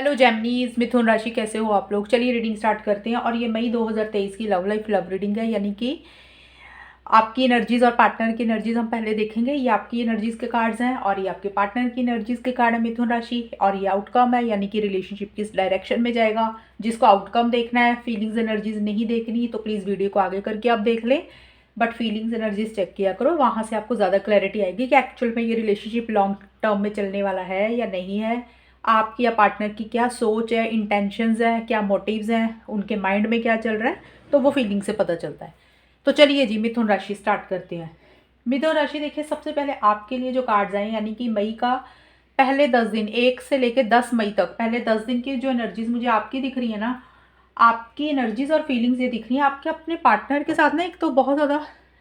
Hello जेमिनीज, मिथुन राशि कैसे हो आप लोग। चलिए रीडिंग स्टार्ट करते हैं। और ये मई 2023 की लव लाइफ लव रीडिंग है, यानी कि आपकी एनर्जीज और पार्टनर की एनर्जीज हम पहले देखेंगे। ये आपकी एनर्जीज के कार्ड्स हैं और ये आपके पार्टनर की एनर्जीज के कार्ड है मिथुन राशि। और ये आउटकम है, यानी कि रिलेशनशिप किस डायरेक्शन में जाएगा। जिसको आउटकम देखना है, फीलिंग्स एनर्जीज नहीं देखनी, तो प्लीज़ वीडियो को आगे करके आप देख लें। बट फीलिंग्स एनर्जीज चेक किया करो, वहाँ से आपको ज़्यादा क्लैरिटी आएगी कि एक्चुअल में ये रिलेशनशिप लॉन्ग टर्म में चलने वाला है या नहीं है। आपकी या पार्टनर की क्या सोच है, इंटेंशंस है, क्या मोटिव्स हैं, उनके माइंड में क्या चल रहा है, तो वो फीलिंग से पता चलता है। तो चलिए जी मिथुन राशि स्टार्ट करते हैं। मिथुन राशि देखिए, सबसे पहले आपके लिए जो कार्ड्स आए, यानी कि मई का पहले 10 दिन, 1 से लेकर 10 मई तक पहले 10 दिन की जो एनर्जीज मुझे आपकी दिख रही है ना, आपकी एनर्जीज और फीलिंग्स ये दिख रही हैं। आपके अपने पार्टनर के साथ ना एक तो बहुत ज़्यादा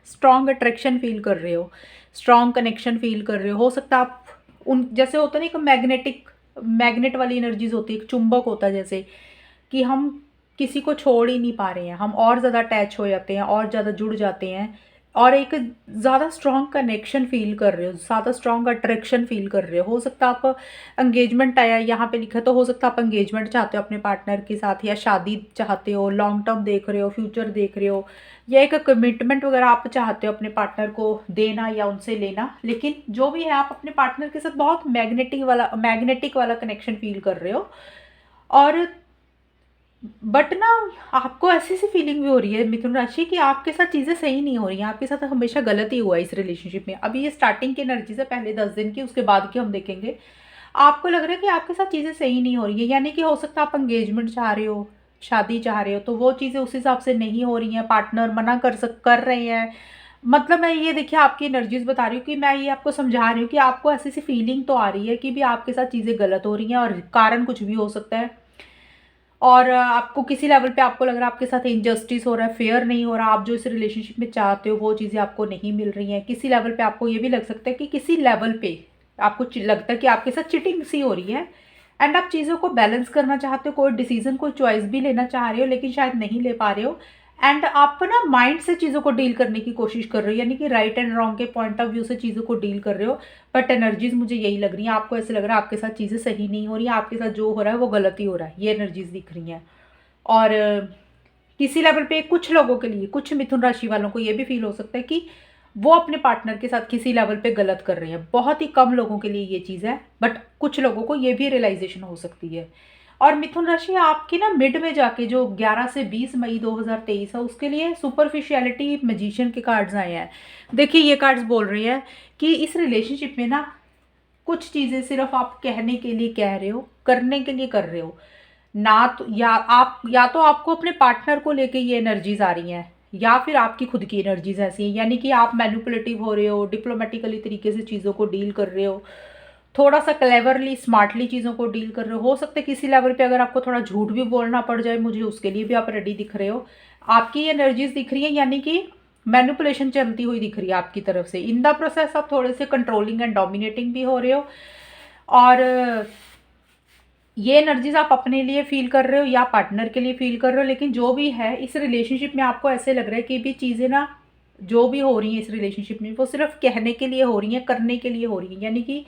स्ट्रॉन्ग अट्रैक्शन फील कर रहे हो, स्ट्रॉन्ग कनेक्शन फील कर रहे हो सकता है आप उन जैसे होता है ना, एक मैग्नेट वाली एनर्जीज होती है, एक चुंबक होता है, जैसे कि हम किसी को छोड़ ही नहीं पा रहे हैं, हम और ज़्यादा अटैच हो जाते हैं और ज़्यादा जुड़ जाते हैं और एक ज़्यादा स्ट्रॉन्ग कनेक्शन फील कर रहे हो, ज़्यादा स्ट्रॉन्ग अट्रैक्शन फील कर रहे हो सकता है आप एंगेजमेंट आया यहाँ पे लिखा, तो हो सकता है आप एंगेजमेंट चाहते हो अपने पार्टनर के साथ, या शादी चाहते हो, लॉन्ग टर्म देख रहे हो, फ्यूचर देख रहे हो, या एक कमिटमेंट वगैरह आप चाहते हो अपने पार्टनर को देना या उनसे लेना। लेकिन जो भी है, आप अपने पार्टनर के साथ बहुत मैग्नेटिक वाला कनेक्शन फील कर रहे हो। और बट ना, आपको ऐसी सी फीलिंग भी हो रही है मिथुन राशि कि आपके साथ चीज़ें सही नहीं हो रही हैं, आपके साथ हमेशा गलत ही हुआ है इस रिलेशनशिप में। अभी ये स्टार्टिंग की एनर्जी से पहले 10 दिन की, उसके बाद की हम देखेंगे। आपको लग रहा है कि आपके साथ चीज़ें सही नहीं हो रही है, यानी कि हो सकता है आप एंगेजमेंट चाह रहे हो, शादी चाह रहे हो, तो वो चीज़ें उस हिसाब से नहीं हो रही हैं, पार्टनर मना कर रहे हैं। मतलब मैं ये देखिए आपकी एनर्जीज बता रही हूँ कि मैं ये आपको समझा रही हूँ कि आपको ऐसी सी फीलिंग तो आ रही है कि भी आपके साथ चीज़ें गलत हो रही हैं, और कारण कुछ भी हो सकता है। और आपको किसी लेवल पे आपको लग रहा है आपके साथ इनजस्टिस हो रहा है, फेयर नहीं हो रहा, आप जो इस रिलेशनशिप में चाहते हो वो चीज़ें आपको नहीं मिल रही हैं। किसी लेवल पे आपको ये भी लग सकता है कि किसी लेवल पे आपको लगता है कि आपके साथ चिटिंग सी हो रही है। एंड आप चीज़ों को बैलेंस करना चाहते हो, कोई डिसीजन, कोई चॉइस भी लेना चाह रहे हो, लेकिन शायद नहीं ले पा रहे हो। एंड आप ना माइंड से चीज़ों को डील करने की कोशिश कर रहे हो, यानी कि राइट एंड रॉन्ग के पॉइंट ऑफ व्यू से चीज़ों को डील कर रहे हो। बट एनर्जीज मुझे यही लग रही है, आपको ऐसे लग रहा है आपके साथ चीज़ें सही नहीं हो रही हैं, आपके साथ जो हो रहा है वो गलत ही हो रहा है, ये एनर्जीज दिख रही हैं। और किसी लेवल पे कुछ लोगों के लिए, कुछ मिथुन राशि वालों को ये भी फील हो सकता है कि वो अपने पार्टनर के साथ किसी लेवल पे गलत कर रहे हैं। बहुत ही कम लोगों के लिए ये चीज़ है, बट कुछ लोगों को ये भी रियलाइजेशन हो सकती है। और मिथुन राशि आपकी ना मिड में जाके जो 11 से 20 मई 2023 है, उसके लिए सुपरफिशियलिटी मैजिशियन के कार्ड्स आए हैं। देखिए ये कार्ड्स बोल रहे हैं कि इस रिलेशनशिप में ना कुछ चीज़ें सिर्फ आप कहने के लिए कह रहे हो, करने के लिए कर रहे हो ना। तो या तो आपको अपने पार्टनर को लेके ये एनर्जीज आ रही हैं, या फिर आपकी खुद की एनर्जीज ऐसी हैं, यानी कि आप मैनिपुलेटिव हो रहे हो, डिप्लोमेटिकली तरीके से चीज़ों को डील कर रहे हो, थोड़ा सा क्लेवरली स्मार्टली चीज़ों को डील कर रहे हो सकता है किसी लेवल पे अगर आपको थोड़ा झूठ भी बोलना पड़ जाए मुझे, उसके लिए भी आप रेडी दिख रहे हो। आपकी एनर्जीज दिख रही है, यानी कि मैनिपुलेशन चलती हुई दिख रही है आपकी तरफ से। इन द प्रोसेस आप थोड़े से कंट्रोलिंग एंड डोमिनेटिंग भी हो रहे हो। और ये एनर्जीज आप अपने लिए फील कर रहे हो या पार्टनर के लिए फील कर रहे हो, लेकिन जो भी है इस रिलेशनशिप में आपको ऐसे लग रहा है कि भी चीज़ें ना जो भी हो रही हैं इस रिलेशनशिप में, वो सिर्फ कहने के लिए हो रही हैं, करने के लिए हो रही हैं। यानी कि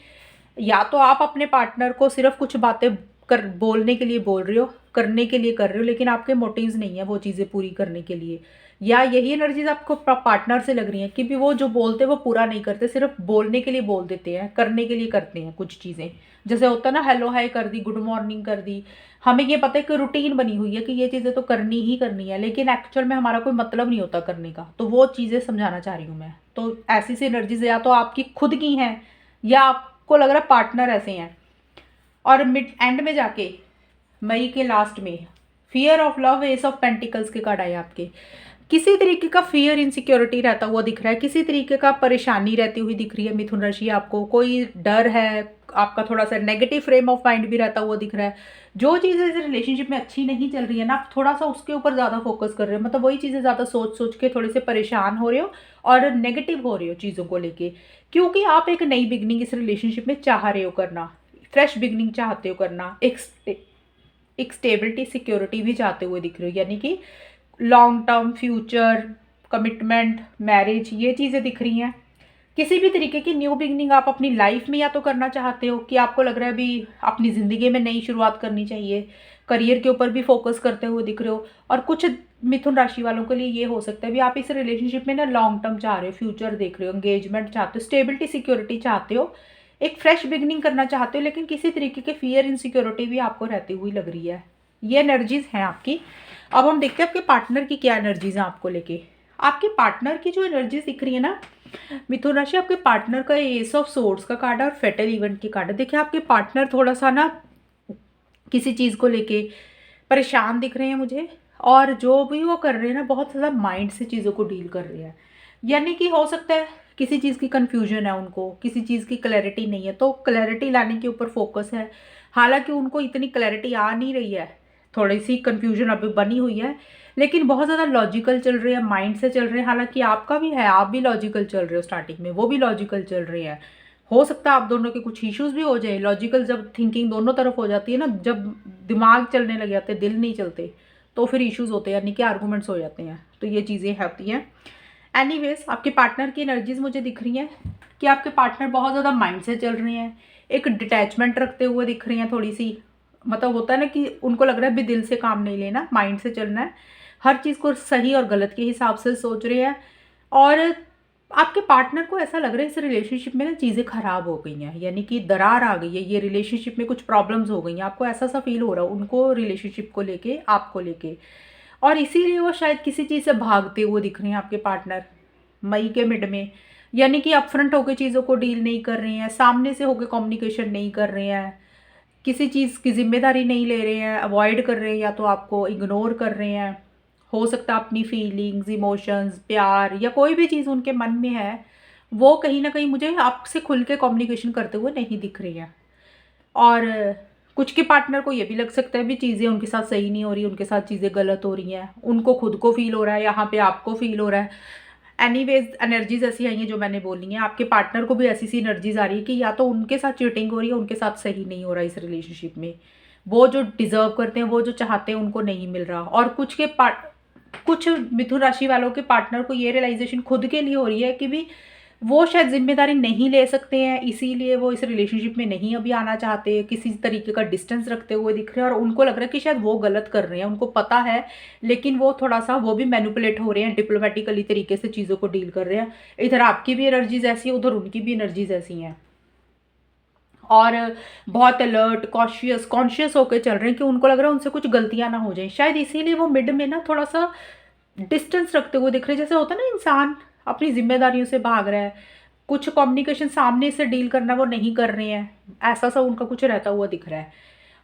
या तो आप अपने पार्टनर को सिर्फ कुछ बातें कर बोलने के लिए बोल रहे हो, करने के लिए कर रहे हो, लेकिन आपके मोटिव्स नहीं है वो चीज़ें पूरी करने के लिए। या यही एनर्जीज आपको पार्टनर से लग रही हैं कि भी वो जो बोलते हैं वो पूरा नहीं करते, सिर्फ बोलने के लिए बोल देते हैं, करने के लिए करते हैं कुछ चीज़ें। जैसे होता है ना, हेलो हाय कर दी, गुड मॉर्निंग कर दी, हमें ये पता है कि रूटीन बनी हुई है कि ये चीज़ें तो करनी ही करनी है, लेकिन एक्चुअल में हमारा कोई मतलब नहीं होता करने का। तो वो चीज़ें समझाना चाह रही हूँ मैं। तो ऐसी सी एनर्जीज या तो आपकी खुद की हैं, या आपको लग रहा है पार्टनर ऐसे हैं। और मिड एंड में जाके मई के लास्ट में fear of love, S of pentacles के कार्ड आए आपके। किसी तरीके का फियर, इनसिक्योरिटी रहता हुआ दिख रहा है, किसी तरीके का परेशानी रहती हुई दिख रही है मिथुन राशि। आपको कोई डर है, आपका थोड़ा सा नेगेटिव फ्रेम ऑफ माइंड भी रहता हुआ दिख रहा है। जो चीज़ें इस रिलेशनशिप में अच्छी नहीं चल रही है ना, आप थोड़ा सा उसके ऊपर ज़्यादा फोकस कर रहे हो, मतलब वही चीज़ें ज़्यादा सोच सोच के थोड़े से परेशान हो रहे हो और नेगेटिव हो रहे हो चीज़ों को लेके, क्योंकि आप एक नई बिगनिंग इस रिलेशनशिप में चाह रहे हो करना, फ्रेश बिगनिंग चाहते हो करना, एक स्टेबिलिटी, सिक्योरिटी भी चाहते हुए दिख रहे हो, यानी कि long term future, commitment, marriage, ये चीज़ें दिख रही हैं। किसी भी तरीके की न्यू बिगनिंग आप अपनी लाइफ में या तो करना चाहते हो कि आपको लग रहा है अभी अपनी ज़िंदगी में नई शुरुआत करनी चाहिए, करियर के ऊपर भी फोकस करते हुए दिख रहे हो। और कुछ मिथुन राशि वालों के लिए ये हो सकता है भी आप इस रिलेशनशिप में ना लॉन्ग टर्म चाह रहे हो, फ्यूचर देख रहे हो, एंगेजमेंट चाहते हो, स्टेबिलिटी सिक्योरिटी चाहते हो, एक फ्रेश बिगनिंग करना चाहते हो, लेकिन किसी तरीके के फियर इनसिक्योरिटी भी आपको रहती हुई लग रही है। ये एनर्जीज हैं आपकी। अब हम देखते हैं आपके पार्टनर की क्या एनर्जीज हैं आपको लेके। आपके पार्टनर की जो एनर्जीज दिख रही है ना मिथुन राशि, आपके पार्टनर का एस ऑफ सोर्ड्स का कार्ड है और फेटल इवेंट की कार्ड है। देखिए आपके पार्टनर थोड़ा सा ना किसी चीज़ को लेके परेशान दिख रहे हैं मुझे, और जो भी वो कर रहे हैं ना बहुत ज़्यादा माइंड से चीज़ों को डील कर रहे हैं। यानी कि हो सकता है किसी चीज़ की कन्फ्यूजन है, उनको किसी चीज़ की क्लैरिटी नहीं है, तो क्लैरिटी लाने के ऊपर फोकस है। हालांकि उनको इतनी क्लैरिटी आ नहीं रही है, थोड़ी सी कन्फ्यूजन अभी बनी हुई है, लेकिन बहुत ज़्यादा लॉजिकल चल रहे हैं, माइंड से चल रहे हैं। हालांकि आपका भी है, आप भी लॉजिकल चल रहे हो स्टार्टिंग में, वो भी लॉजिकल चल रही है। हो सकता है आप दोनों के कुछ इश्यूज भी हो जाए। लॉजिकल जब थिंकिंग दोनों तरफ हो जाती है ना, जब दिमाग चलने लग जाते, दिल नहीं चलते, तो फिर इश्यूज होते हैं, यानी कि आर्गूमेंट्स हो जाते हैं। तो ये चीज़ें होती हैं। एनीवेज आपके पार्टनर की एनर्जीज मुझे दिख रही हैं कि आपके पार्टनर बहुत ज़्यादा माइंड से चल रहे हैं, एक डिटैचमेंट रखते हुए दिख रही हैं थोड़ी सी। मतलब होता है ना कि उनको लग रहा है भी दिल से काम नहीं लेना, माइंड से चलना है, हर चीज़ को सही और गलत के हिसाब से सोच रहे हैं। और आपके पार्टनर को ऐसा लग रहा है इस रिलेशनशिप में ना चीज़ें ख़राब हो गई हैं, यानी कि दरार आ गई है, ये रिलेशनशिप में कुछ प्रॉब्लम्स हो गई हैं। आपको ऐसा सा फील हो रहा है उनको रिलेशनशिप को लेके, आपको लेके, और इसीलिए वो शायद किसी चीज़ से भागते हुए दिख रहे हैं आपके पार्टनर मई के मिड में। यानी कि अपफ्रंट होकर चीज़ों को डील नहीं कर रहे हैं, सामने से होकर कम्युनिकेशन नहीं कर रहे हैं, किसी चीज़ की जिम्मेदारी नहीं ले रहे हैं, अवॉइड कर रहे हैं या तो आपको इग्नोर कर रहे हैं। हो सकता है अपनी फीलिंग्स, इमोशंस, प्यार या कोई भी चीज़ उनके मन में है, वो कहीं ना कहीं मुझे आपसे खुल के कम्युनिकेशन करते हुए नहीं दिख रही हैं। और कुछ के पार्टनर को ये भी लग सकता है भी चीज़ें उनके साथ सही नहीं हो रही, उनके साथ चीज़ें गलत हो रही हैं, उनको खुद को फील हो रहा है, यहाँ पे आपको फील हो रहा है। एनीवेज एनर्जीज ऐसी आई हैं जो मैंने बोली हैं। आपके पार्टनर को भी ऐसी सी एनर्जीज आ रही है कि या तो उनके साथ चीटिंग हो रही है, उनके साथ सही नहीं हो रहा इस रिलेशनशिप में, वो जो डिजर्व करते हैं, वो जो चाहते हैं उनको नहीं मिल रहा। और कुछ मिथुन राशि वालों के पार्टनर को ये रियलाइजेशन खुद के लिए हो रही है कि भी वो शायद जिम्मेदारी नहीं ले सकते हैं, इसीलिए वो इस रिलेशनशिप में नहीं अभी आना चाहते, किसी तरीके का डिस्टेंस रखते हुए दिख रहे हैं। और उनको लग रहा है कि शायद वो गलत कर रहे हैं, उनको पता है, लेकिन वो थोड़ा सा वो भी मैनिपुलेट हो रहे हैं, डिप्लोमेटिकली तरीके से चीज़ों को डील कर रहे हैं। इधर आपकी भी एनर्जीज ऐसी है, उधर उनकी भी एनर्जीज ऐसी हैं, और बहुत अलर्ट, कॉन्शियस होकर चल रहे हैं कि उनको लग रहा है उनसे कुछ गलतियां ना हो जाए। शायद इसीलिए वो मिड में ना थोड़ा सा डिस्टेंस रखते हुए दिख रहे हैं। जैसे होता है ना इंसान अपनी जिम्मेदारियों से भाग रहा है, कुछ कम्युनिकेशन सामने से डील करना वो नहीं कर रहे हैं, ऐसा सा उनका कुछ रहता हुआ दिख रहा है।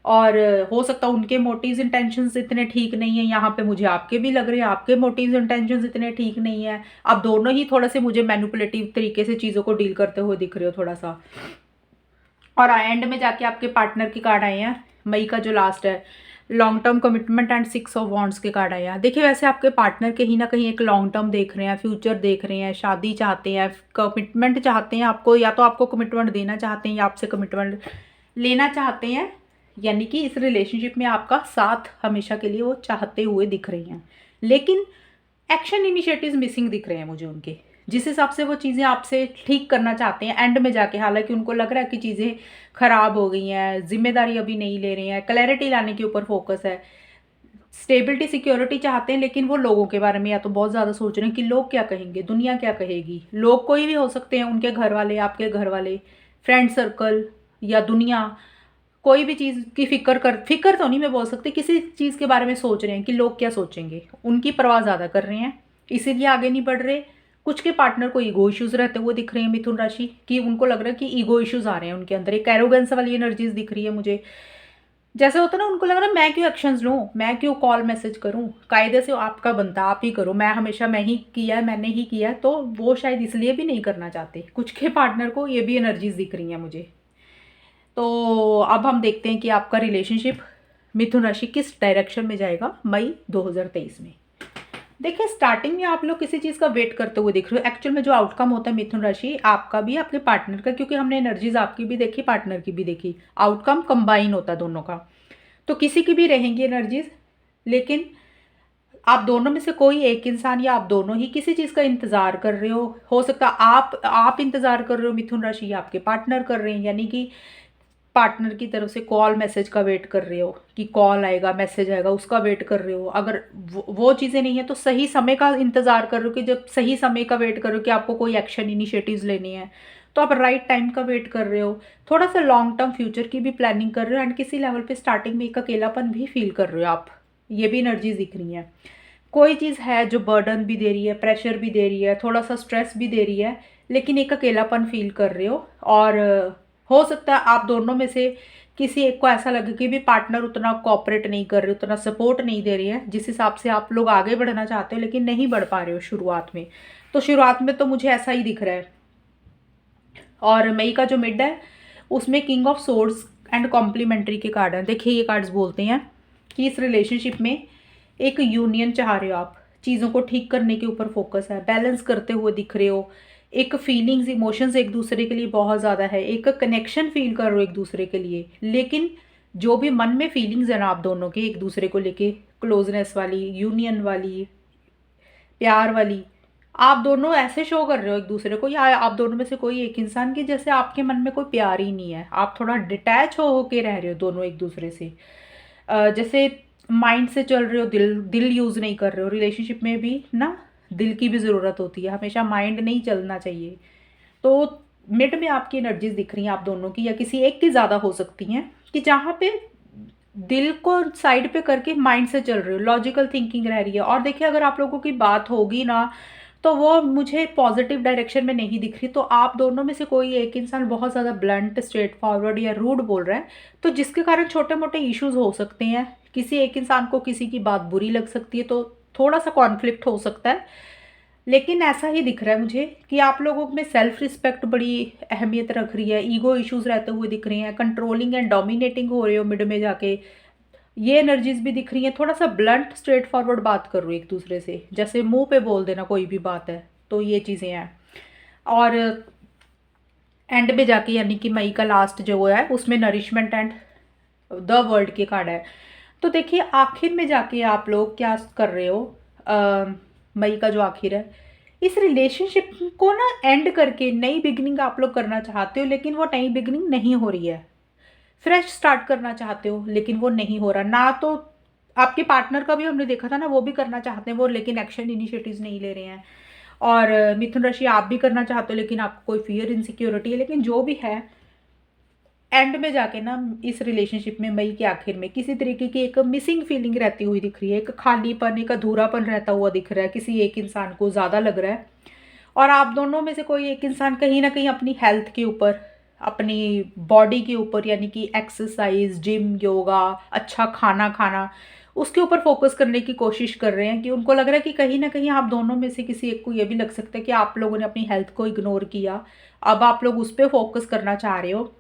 और हो सकता है उनके मोटिव्स इंटेंशंस इतने ठीक नहीं है, यहाँ पे मुझे आपके भी लग रहे हैं आपके मोटिव्स इंटेंशंस इतने ठीक नहीं है। आप दोनों ही थोड़ा से मुझे मैनिपुलेटिव तरीके से चीज़ों को डील करते हुए दिख रहे हो थोड़ा सा। और एंड में जाके आपके पार्टनर की कार्ड आए हैं, मई का जो लास्ट है, long term commitment and 6 of wands के कार्ड आए हैं। देखिए वैसे आपके पार्टनर कहीं ना कहीं एक लॉन्ग टर्म देख रहे हैं, फ्यूचर देख रहे हैं, शादी चाहते हैं, कमिटमेंट चाहते हैं आपको, या तो आपको कमिटमेंट देना चाहते हैं या आपसे कमिटमेंट लेना चाहते हैं। यानी कि इस रिलेशनशिप में आपका साथ हमेशा के लिए वो चाहते हुए दिख रही हैं, लेकिन एक्शन इनिशिएटिव्स मिसिंग दिख रहे हैं मुझे उनके, जिस हिसाब से वो चीज़ें आपसे ठीक करना चाहते हैं एंड में जाके। हालांकि उनको लग रहा है कि चीज़ें खराब हो गई हैं, जिम्मेदारी अभी नहीं ले रहे हैं, क्लैरिटी लाने के ऊपर फोकस है, स्टेबिलिटी सिक्योरिटी चाहते हैं, लेकिन वो लोगों के बारे में या तो बहुत ज़्यादा सोच रहे हैं कि लोग क्या कहेंगे, दुनिया क्या कहेगी। लोग कोई भी हो सकते हैं, उनके घर वाले, आपके घर वाले, फ्रेंड सर्कल या दुनिया, कोई भी चीज़ की फिक्र तो नहीं मैं बोल सकती, किसी चीज़ के बारे में सोच रहे हैं कि लोग क्या सोचेंगे, उनकी परवाह ज़्यादा कर रहे हैं, इसीलिए आगे नहीं बढ़ रहे। कुछ के पार्टनर को ईगो इश्यूज रहते हुए दिख रहे हैं मिथुन राशि, कि उनको लग रहा है कि ईगो इश्यूज आ रहे हैं उनके अंदर, एक एरोगेंस वाली एनर्जीज दिख रही है मुझे। जैसे होता है ना, उनको लग रहा है मैं क्यों एक्शंस लूँ, मैं क्यों कॉल मैसेज करूँ, कायदे से आपका बनता आप ही करो, मैं हमेशा मैं ही किया है, मैंने ही किया है, तो वो शायद इसलिए भी नहीं करना चाहते। कुछ के पार्टनर को ये भी एनर्जीज दिख रही हैं मुझे। तो अब हम देखते हैं कि आपका रिलेशनशिप मिथुन राशि किस डायरेक्शन में जाएगा मई 2023 में। देखिए स्टार्टिंग में आप लोग किसी चीज़ का वेट करते हुए दिख रहे हो। एक्चुअल में जो आउटकम होता है मिथुन राशि, आपका भी आपके पार्टनर का, क्योंकि हमने एनर्जीज आपकी भी देखी, पार्टनर की भी देखी, आउटकम कंबाइन होता है दोनों का। तो किसी की भी रहेंगी एनर्जीज, लेकिन आप दोनों में से कोई एक इंसान या आप दोनों ही किसी चीज़ का इंतज़ार कर रहे हो सकता है आप इंतज़ार कर रहे हो मिथुन राशि, या आपके पार्टनर कर रहे हैं, यानी कि पार्टनर की तरफ से कॉल मैसेज का वेट कर रहे हो कि कॉल आएगा मैसेज आएगा, उसका वेट कर रहे हो। अगर वो चीज़ें नहीं है तो सही समय का इंतज़ार कर रहे हो कि जब सही समय का वेट कर रहे हो कि आपको कोई एक्शन इनिशिएटिव्स लेनी है, तो आप राइट टाइम का वेट कर रहे हो। थोड़ा सा लॉन्ग टर्म फ्यूचर की भी प्लानिंग कर रहे हो, एंड किसी लेवल पे स्टार्टिंग में एक अकेलापन भी फील कर रहे हो आप। ये भी एनर्जीज दिख रही हैं। कोई चीज़ है जो बर्डन भी दे रही है, प्रेशर भी दे रही है, थोड़ा सा स्ट्रेस भी दे रही है, लेकिन एक अकेलापन फील कर रहे हो। और हो सकता है आप दोनों में से किसी एक को ऐसा लगे कि भी पार्टनर उतना कोऑपरेट नहीं कर रहे, उतना सपोर्ट नहीं दे रही है जिस हिसाब से आप लोग आगे बढ़ना चाहते हो, लेकिन नहीं बढ़ पा रहे हो शुरुआत में। तो शुरुआत में तो मुझे ऐसा ही दिख रहा है। और मई का जो मिड है उसमें king of swords and complementary के कार्ड हैं। देखिए ये कार्ड्स बोलते हैं कि इस रिलेशनशिप में एक यूनियन चाह रहे हो आप, चीज़ों को ठीक करने के ऊपर फोकस है, बैलेंस करते हुए दिख रहे हो, एक फीलिंग्स इमोशंस एक दूसरे के लिए बहुत ज़्यादा है, एक कनेक्शन फील कर रहे हो एक दूसरे के लिए। लेकिन जो भी मन में फीलिंग्स है ना आप दोनों के एक दूसरे को लेके, क्लोजनेस वाली, यूनियन वाली, प्यार वाली, आप दोनों ऐसे शो कर रहे हो एक दूसरे को, या आप दोनों में से कोई एक इंसान की जैसे आपके मन में कोई प्यार ही नहीं है, आप थोड़ा डिटैच हो होके रह रहे हो दोनों एक दूसरे से। जैसे माइंड से चल रहे हो, दिल दिल यूज़ नहीं कर रहे हो। रिलेशनशिप में भी ना दिल की भी ज़रूरत होती है, हमेशा माइंड नहीं चलना चाहिए। तो मिड में आपकी एनर्जीज दिख रही हैं आप दोनों की, या किसी एक की ज़्यादा हो सकती हैं, कि जहाँ पे दिल को साइड पे करके माइंड से चल रहे हो, लॉजिकल थिंकिंग रह रही है। और देखिए अगर आप लोगों की बात होगी ना तो वो मुझे पॉजिटिव डायरेक्शन में नहीं दिख रही। तो आप दोनों में से कोई एक इंसान बहुत ज़्यादा ब्लंट, स्ट्रेट फॉरवर्ड या रूड बोल रहा है, तो जिसके कारण छोटे मोटे इश्यूज हो सकते हैं। किसी एक इंसान को किसी की बात बुरी लग सकती है, तो थोड़ा सा कॉन्फ्लिक्ट हो सकता है। लेकिन ऐसा ही दिख रहा है मुझे कि आप लोगों में सेल्फ रिस्पेक्ट बड़ी अहमियत रख रही है, ईगो इश्यूज रहते हुए दिख रहे हैं, कंट्रोलिंग एंड डोमिनेटिंग हो रहे हो मिड में जाके, ये एनर्जीज भी दिख रही हैं। थोड़ा सा ब्लंट स्ट्रेट फॉरवर्ड बात कर रही हो एक दूसरे से, जैसे मुंह पे बोल देना कोई भी बात है, तो ये चीज़ें हैं। और एंड में जाके यानी कि मई का लास्ट जो है उसमें नरिशमेंट एंड द वर्ल्ड के कार्ड है। तो देखिए आखिर में जाके आप लोग क्या कर रहे हो, मई का जो आखिर है, इस रिलेशनशिप को ना एंड करके नई बिगनिंग आप लोग करना चाहते हो, लेकिन वो नई बिगनिंग नहीं हो रही है। फ्रेश स्टार्ट करना चाहते हो लेकिन वो नहीं हो रहा ना। तो आपके पार्टनर का भी हमने देखा था ना, वो भी करना चाहते हैं वो, लेकिन एक्शन इनिशिएटिव्स नहीं ले रहे हैं। और मिथुन राशि आप भी करना चाहते हो लेकिन आपको कोई फियर इनसिक्योरिटी है। लेकिन जो भी है एंड में जाके ना इस रिलेशनशिप में मई के आखिर में किसी तरीके की एक मिसिंग फीलिंग रहती हुई दिख रही है, एक खालीपन, एक अधूरापन रहता हुआ दिख रहा है, किसी एक इंसान को ज़्यादा लग रहा है। और आप दोनों में से कोई एक इंसान कहीं ना कहीं अपनी हेल्थ के ऊपर, अपनी बॉडी के ऊपर, यानी कि एक्सरसाइज, जिम, योगा, अच्छा खाना खाना, उसके ऊपर फोकस करने की कोशिश कर रहे हैं। कि उनको लग रहा है कि कहीं ना कहीं आप दोनों में से किसी एक को ये भी लग सकता है कि आप लोगों ने अपनी हेल्थ को इग्नोर किया, अब आप लोग उस पर फोकस करना चाह रहे हो,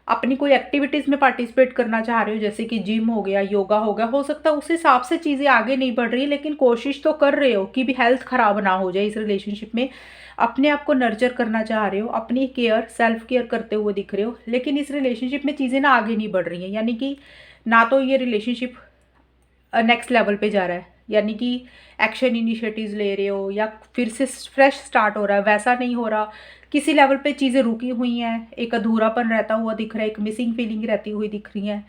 अपनी कोई एक्टिविटीज़ में पार्टिसिपेट करना चाह रहे हो, जैसे कि जिम हो गया, योगा हो गया। हो सकता है उस हिसाब से चीज़ें आगे नहीं बढ़ रही, लेकिन कोशिश तो कर रहे हो कि भी हेल्थ ख़राब ना हो जाए इस रिलेशनशिप में। अपने आप को नर्चर करना चाह रहे हो, अपनी केयर, सेल्फ केयर करते हुए दिख रहे हो, लेकिन इस रिलेशनशिप में चीज़ें ना आगे नहीं बढ़ रही हैं। यानी कि ना तो ये रिलेशनशिप नेक्स्ट लेवल पे जा रहा है, यानी कि एक्शन इनिशिएटिव्स ले रहे हो या फिर से फ्रेश स्टार्ट हो रहा है, वैसा नहीं हो रहा। किसी लेवल पे चीज़ें रुकी हुई हैं, एक अधूरापन रहता हुआ दिख रहा है, एक मिसिंग फीलिंग रहती हुई दिख रही है,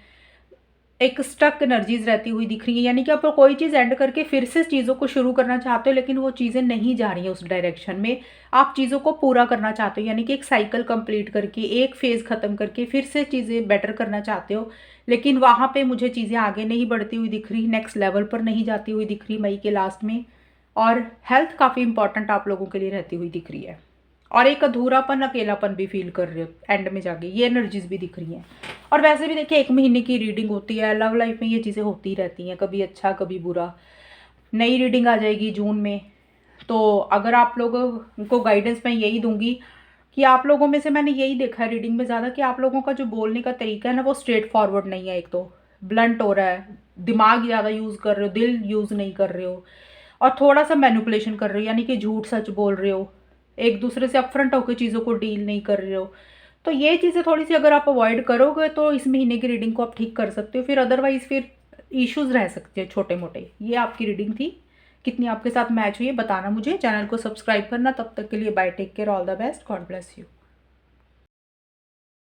एक स्टक एनर्जीज रहती हुई दिख रही है। यानी कि आप कोई चीज़ एंड करके फिर से चीज़ों को शुरू करना चाहते हो, लेकिन वो चीज़ें नहीं जा रही हैं उस डायरेक्शन में। आप चीज़ों को पूरा करना चाहते हो, यानी कि एक साइकिल कंप्लीट करके, एक फेज़ ख़त्म करके फिर से चीज़ें बेटर करना चाहते हो, लेकिन वहाँ पे मुझे चीज़ें आगे नहीं बढ़ती हुई दिख रही, नेक्स्ट लेवल पर नहीं जाती हुई दिख रही मई के लास्ट में। और हेल्थ काफ़ी इंपॉर्टेंट आप लोगों के लिए रहती हुई दिख रही है, और एक अधूरापन, अकेलापन भी फील कर रहे हो एंड में जाके, ये एनर्जीज भी दिख रही हैं। और वैसे भी देखिए 1 महीने की रीडिंग होती है, लव लाइफ में ये चीज़ें होती रहती हैं, कभी अच्छा कभी बुरा। नई रीडिंग आ जाएगी जून में। तो अगर आप लोगों को गाइडेंस मैं यही दूंगी कि आप लोगों में से मैंने यही देखा है रीडिंग में ज़्यादा, कि आप लोगों का जो बोलने का तरीका है ना वो स्ट्रेट फॉरवर्ड नहीं है। एक तो ब्लंट हो रहा है, दिमाग ज़्यादा यूज़ कर रहे हो, दिल यूज़ नहीं कर रहे हो, और थोड़ा सा मैनिपुलेशन कर रहे हो, यानी कि झूठ सच बोल रहे हो, एक दूसरे से अपफ्रंट होकर चीज़ों को डील नहीं कर रहे हो। तो ये चीज़ें थोड़ी सी अगर आप अवॉइड करोगे तो इस महीने की रीडिंग को आप ठीक कर सकते हो। फिर अदरवाइज़ फिर इश्यूज़ रह सकते हैं छोटे मोटे। ये आपकी रीडिंग थी कितनी आपके साथ मैच हुई है बताना मुझे, चैनल को सब्सक्राइब करना। तब तक के लिए bye, take care, all the best, God bless you.